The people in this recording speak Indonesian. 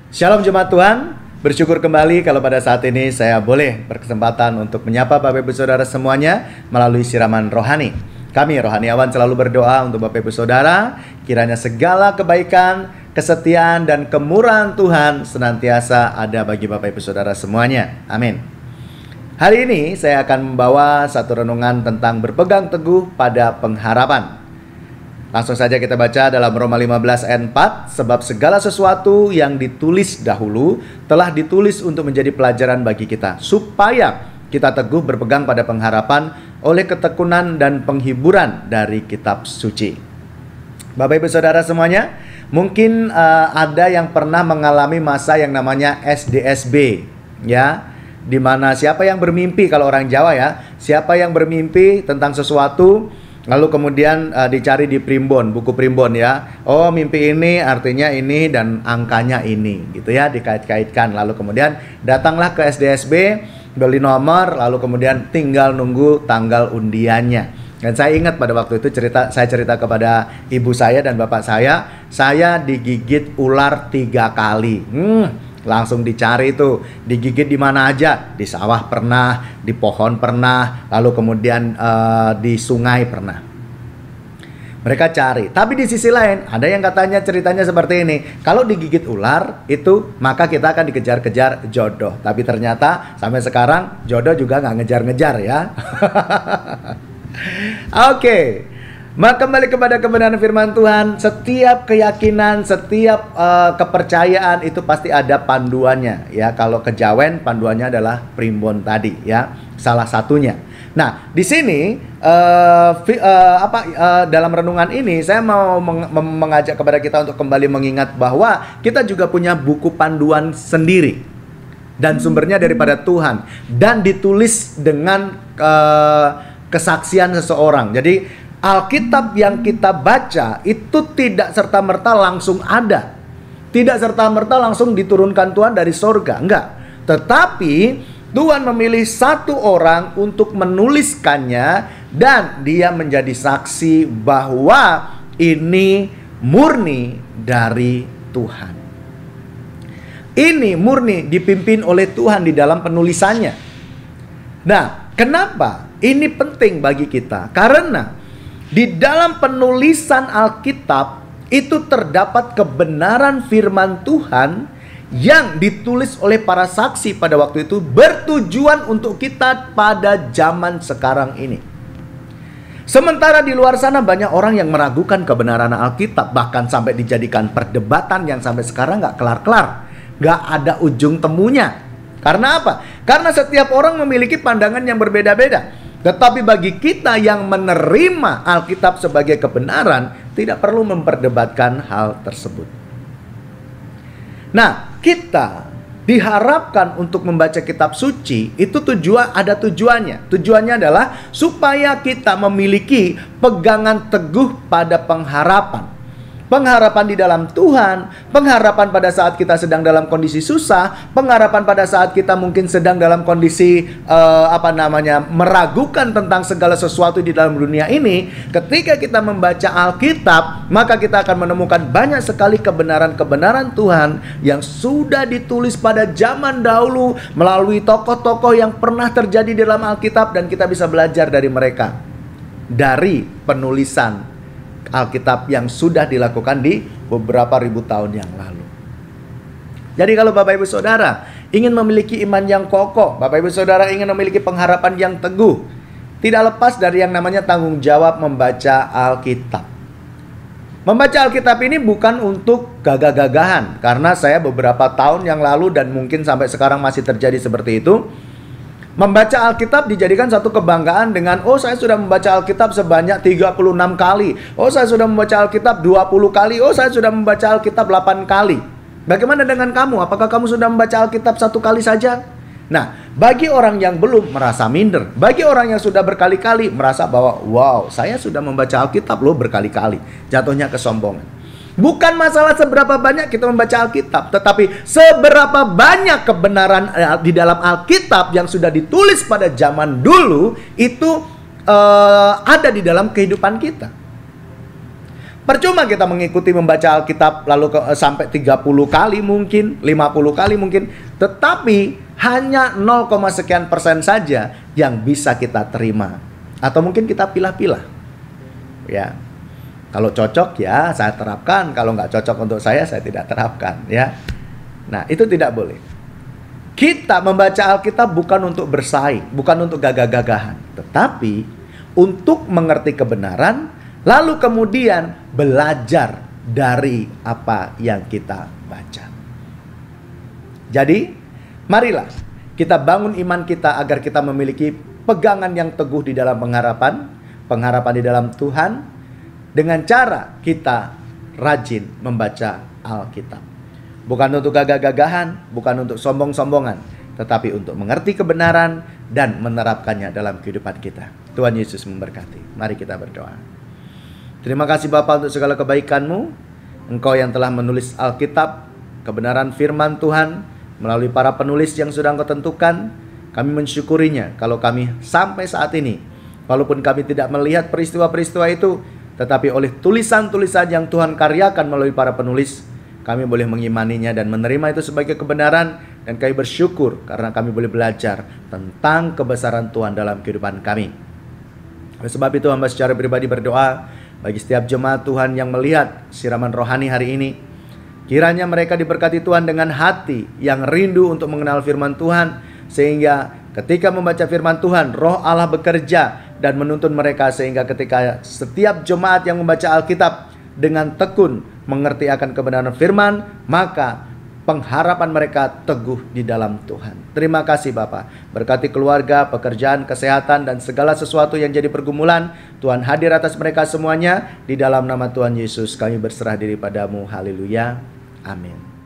Shalom Jemaat Tuhan, bersyukur kembali kalau pada saat ini saya boleh berkesempatan untuk menyapa Bapak Ibu Saudara semuanya melalui siraman rohani. Kami rohaniawan selalu berdoa untuk Bapak Ibu Saudara, kiranya segala kebaikan, kesetiaan, dan kemurahan Tuhan senantiasa ada bagi Bapak Ibu Saudara semuanya. Amin. Hari ini saya akan membawa satu renungan tentang berpegang teguh pada pengharapan. Langsung saja kita baca dalam Roma 15 ayat 4. Sebab segala sesuatu yang ditulis dahulu telah ditulis untuk menjadi pelajaran bagi kita, supaya kita teguh berpegang pada pengharapan oleh ketekunan dan penghiburan dari kitab suci. Bapak Ibu Saudara semuanya, mungkin ada yang pernah mengalami masa yang namanya SDSB, ya, dimana siapa yang bermimpi, kalau orang Jawa ya, siapa yang bermimpi tentang sesuatu lalu kemudian dicari di primbon, buku primbon ya. Oh, mimpi ini artinya ini dan angkanya ini gitu ya, dikait-kaitkan. Lalu kemudian datanglah ke SDSB, beli nomor, lalu kemudian tinggal nunggu tanggal undiannya. Dan saya ingat pada waktu itu saya cerita kepada ibu saya dan bapak saya digigit ular 3 kali. Langsung dicari itu, digigit di mana aja, di sawah pernah, di pohon pernah, lalu kemudian di sungai pernah. Mereka cari. Tapi di sisi lain ada yang katanya ceritanya seperti ini, kalau digigit ular itu maka kita akan dikejar-kejar jodoh. Tapi ternyata sampai sekarang jodoh juga nggak ngejar-ngejar ya. Oke. Maka kembali kepada kebenaran firman Tuhan, setiap keyakinan, setiap kepercayaan itu pasti ada panduannya ya. Kalau kejawen panduannya adalah primbon tadi ya, salah satunya. Nah, di sini dalam renungan ini saya mau mengajak kepada kita untuk kembali mengingat bahwa kita juga punya buku panduan sendiri dan sumbernya daripada Tuhan dan ditulis dengan kesaksian seseorang. Jadi Alkitab yang kita baca itu tidak serta-merta langsung ada. Tidak serta-merta langsung diturunkan Tuhan dari sorga, enggak. Tetapi Tuhan memilih satu orang untuk menuliskannya dan dia menjadi saksi bahwa ini murni dari Tuhan. Ini murni dipimpin oleh Tuhan di dalam penulisannya. Nah, kenapa ini penting bagi kita? Karena di dalam penulisan Alkitab itu terdapat kebenaran firman Tuhan yang ditulis oleh para saksi pada waktu itu, bertujuan untuk kita pada zaman sekarang ini. Sementara di luar sana banyak orang yang meragukan kebenaran Alkitab, bahkan sampai dijadikan perdebatan yang sampai sekarang nggak kelar-kelar, nggak ada ujung temunya. Karena apa? Karena setiap orang memiliki pandangan yang berbeda-beda. Tetapi bagi kita yang menerima Alkitab sebagai kebenaran, tidak perlu memperdebatkan hal tersebut. Nah, kita diharapkan untuk membaca kitab suci itu ada tujuannya. Tujuannya adalah supaya kita memiliki pegangan teguh pada pengharapan. Pengharapan di dalam Tuhan, pengharapan pada saat kita sedang dalam kondisi susah, pengharapan pada saat kita mungkin sedang dalam kondisi meragukan tentang segala sesuatu di dalam dunia ini. Ketika kita membaca Alkitab, maka kita akan menemukan banyak sekali kebenaran-kebenaran Tuhan yang sudah ditulis pada zaman dahulu melalui tokoh-tokoh yang pernah terjadi di dalam Alkitab, dan kita bisa belajar dari mereka, dari penulisan Alkitab yang sudah dilakukan di beberapa ribu tahun yang lalu. Jadi kalau Bapak Ibu Saudara ingin memiliki iman yang kokoh, Bapak Ibu Saudara ingin memiliki pengharapan yang teguh, tidak lepas dari yang namanya tanggung jawab membaca Alkitab. Membaca Alkitab ini bukan untuk gagah-gagahan, karena saya beberapa tahun yang lalu dan mungkin sampai sekarang masih terjadi seperti itu. Membaca Alkitab dijadikan satu kebanggaan dengan, oh saya sudah membaca Alkitab sebanyak 36 kali. Oh saya sudah membaca Alkitab 20 kali. Oh saya sudah membaca Alkitab 8 kali. Bagaimana dengan kamu? Apakah kamu sudah membaca Alkitab 1 kali saja? Nah, bagi orang yang belum, merasa minder. Bagi orang yang sudah berkali-kali, merasa bahwa, wow, saya sudah membaca Alkitab loh berkali-kali. Jatuhnya kesombongan. Bukan masalah seberapa banyak kita membaca Alkitab, tetapi seberapa banyak kebenaran di dalam Alkitab yang sudah ditulis pada zaman dulu itu ada di dalam kehidupan kita. Percuma kita mengikuti membaca Alkitab lalu sampai 30 kali mungkin, 50 kali mungkin, tetapi hanya 0, sekian persen saja yang bisa kita terima. Atau mungkin kita pilah-pilah. Ya. Kalau cocok ya saya terapkan, kalau nggak cocok untuk saya tidak terapkan, ya. Nah, itu tidak boleh. Kita membaca Alkitab bukan untuk bersaing, bukan untuk gagah-gagahan, tetapi untuk mengerti kebenaran, lalu kemudian belajar dari apa yang kita baca. Jadi, marilah kita bangun iman kita agar kita memiliki pegangan yang teguh di dalam pengharapan di dalam Tuhan, dengan cara kita rajin membaca Alkitab. Bukan untuk gagah-gagahan, bukan untuk sombong-sombongan, tetapi untuk mengerti kebenaran dan menerapkannya dalam kehidupan kita. Tuhan Yesus memberkati. Mari kita berdoa. Terima kasih Bapa untuk segala kebaikan-Mu. Engkau yang telah menulis Alkitab, kebenaran firman Tuhan, melalui para penulis yang sudah Engkau tentukan. Kami mensyukurinya kalau kami sampai saat ini, walaupun kami tidak melihat peristiwa-peristiwa itu, tetapi oleh tulisan-tulisan yang Tuhan karyakan melalui para penulis, kami boleh mengimaninya dan menerima itu sebagai kebenaran. Dan kami bersyukur karena kami boleh belajar tentang kebesaran Tuhan dalam kehidupan kami. Oleh sebab itu hamba secara pribadi berdoa bagi setiap jemaat Tuhan yang melihat siraman rohani hari ini. Kiranya mereka diberkati Tuhan dengan hati yang rindu untuk mengenal firman Tuhan, sehingga ketika membaca firman Tuhan, Roh Allah bekerja dan menuntun mereka, sehingga ketika setiap jemaat yang membaca Alkitab dengan tekun mengerti akan kebenaran firman, maka pengharapan mereka teguh di dalam Tuhan. Terima kasih Bapa. Berkati keluarga, pekerjaan, kesehatan, dan segala sesuatu yang jadi pergumulan. Tuhan hadir atas mereka semuanya. Di dalam nama Tuhan Yesus kami berserah diri padamu. Haleluya. Amin.